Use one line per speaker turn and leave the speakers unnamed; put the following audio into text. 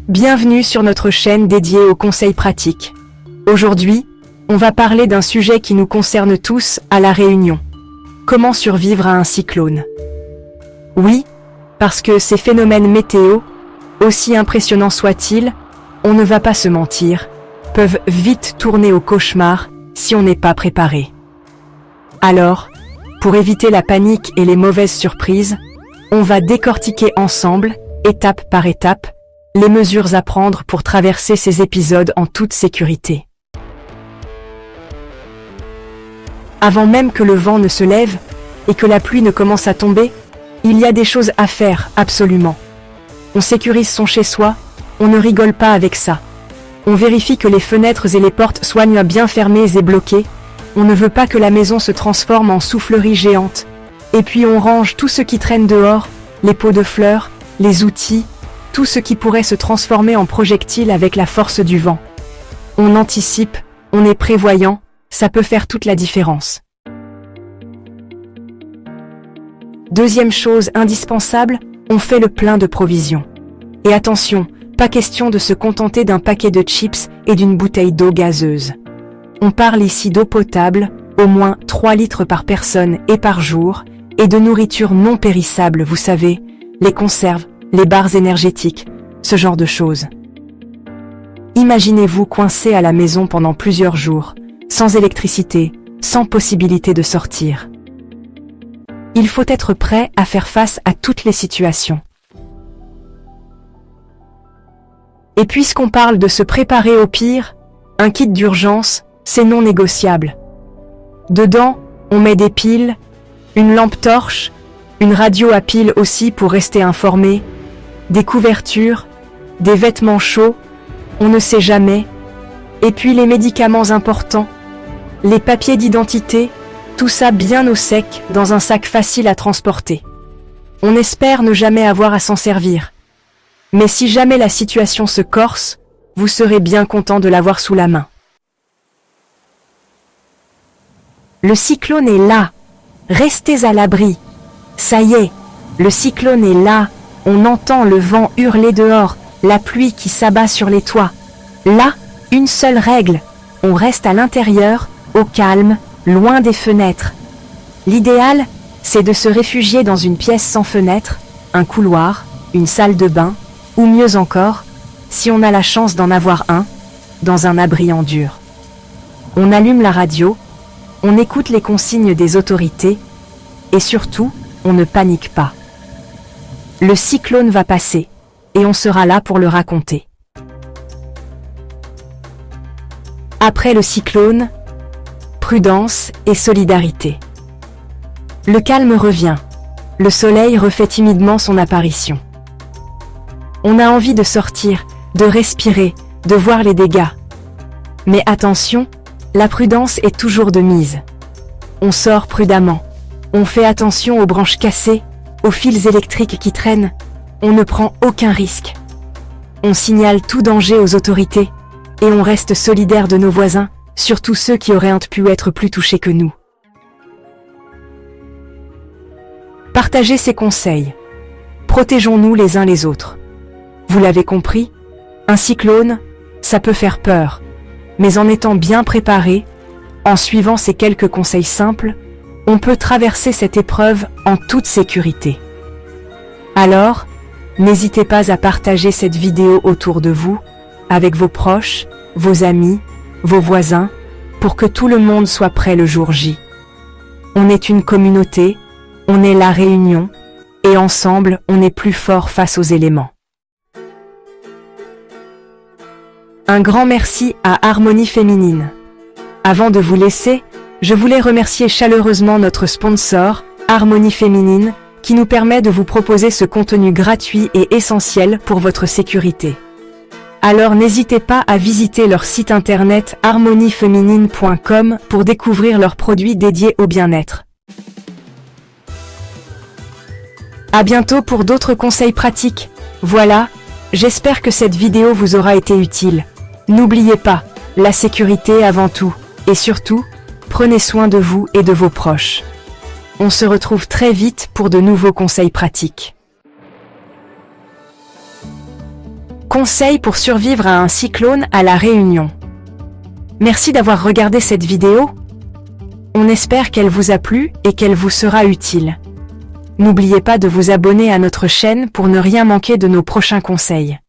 Bienvenue sur notre chaîne dédiée aux conseils pratiques. Aujourd'hui, on va parler d'un sujet qui nous concerne tous à La Réunion. Comment survivre à un cyclone? Oui, parce que ces phénomènes météo, aussi impressionnants soient-ils, on ne va pas se mentir, peuvent vite tourner au cauchemar si on n'est pas préparé. Alors, pour éviter la panique et les mauvaises surprises, on va décortiquer ensemble, étape par étape, les mesures à prendre pour traverser ces épisodes en toute sécurité. Avant même que le vent ne se lève et que la pluie ne commence à tomber, il y a des choses à faire, absolument. On sécurise son chez-soi, on ne rigole pas avec ça. On vérifie que les fenêtres et les portes soient bien fermées et bloquées, on ne veut pas que la maison se transforme en soufflerie géante. Et puis on range tout ce qui traîne dehors, les pots de fleurs, les outils, tout ce qui pourrait se transformer en projectile avec la force du vent. On anticipe, on est prévoyant, ça peut faire toute la différence. Deuxième chose indispensable, on fait le plein de provisions. Et attention, pas question de se contenter d'un paquet de chips et d'une bouteille d'eau gazeuse. On parle ici d'eau potable, au moins 3 litres par personne et par jour, et de nourriture non périssable, vous savez, les conserves, les barres énergétiques, ce genre de choses. Imaginez-vous coincé à la maison pendant plusieurs jours, sans électricité, sans possibilité de sortir. Il faut être prêt à faire face à toutes les situations. Et puisqu'on parle de se préparer au pire, un kit d'urgence, c'est non négociable. Dedans, on met des piles, une lampe torche, une radio à pile aussi pour rester informé, des couvertures, des vêtements chauds, on ne sait jamais, et puis les médicaments importants, les papiers d'identité, tout ça bien au sec dans un sac facile à transporter. On espère ne jamais avoir à s'en servir. Mais si jamais la situation se corse, vous serez bien content de l'avoir sous la main. Le cyclone est là. Restez à l'abri. Ça y est, le cyclone est là. On entend le vent hurler dehors, la pluie qui s'abat sur les toits. Là, une seule règle. On reste à l'intérieur, au calme, loin des fenêtres. L'idéal, c'est de se réfugier dans une pièce sans fenêtre, un couloir, une salle de bain, ou mieux encore, si on a la chance d'en avoir un, dans un abri en dur. On allume la radio, on écoute les consignes des autorités, et surtout, on ne panique pas. Le cyclone va passer, et on sera là pour le raconter. Après le cyclone, prudence et solidarité. Le calme revient, le soleil refait timidement son apparition. On a envie de sortir, de respirer, de voir les dégâts. Mais attention, la prudence est toujours de mise. On sort prudemment, on fait attention aux branches cassées, aux fils électriques qui traînent, on ne prend aucun risque. On signale tout danger aux autorités, et on reste solidaire de nos voisins, surtout ceux qui auraient pu être plus touchés que nous. Partagez ces conseils. Protégeons-nous les uns les autres. Vous l'avez compris, un cyclone, ça peut faire peur, mais en étant bien préparé, en suivant ces quelques conseils simples, on peut traverser cette épreuve en toute sécurité. Alors, n'hésitez pas à partager cette vidéo autour de vous, avec vos proches, vos amis, vos voisins, pour que tout le monde soit prêt le jour J. On est une communauté, on est La Réunion, et ensemble, on est plus fort face aux éléments. Un grand merci à Harmonie Féminine. Avant de vous laisser, je voulais remercier chaleureusement notre sponsor, Harmonie Féminine, qui nous permet de vous proposer ce contenu gratuit et essentiel pour votre sécurité. Alors n'hésitez pas à visiter leur site internet harmoniefeminine.com pour découvrir leurs produits dédiés au bien-être. À bientôt pour d'autres conseils pratiques. Voilà, j'espère que cette vidéo vous aura été utile. N'oubliez pas, la sécurité avant tout, et surtout, prenez soin de vous et de vos proches. On se retrouve très vite pour de nouveaux conseils pratiques. Conseils pour survivre à un cyclone à La Réunion. Merci d'avoir regardé cette vidéo. On espère qu'elle vous a plu et qu'elle vous sera utile. N'oubliez pas de vous abonner à notre chaîne pour ne rien manquer de nos prochains conseils.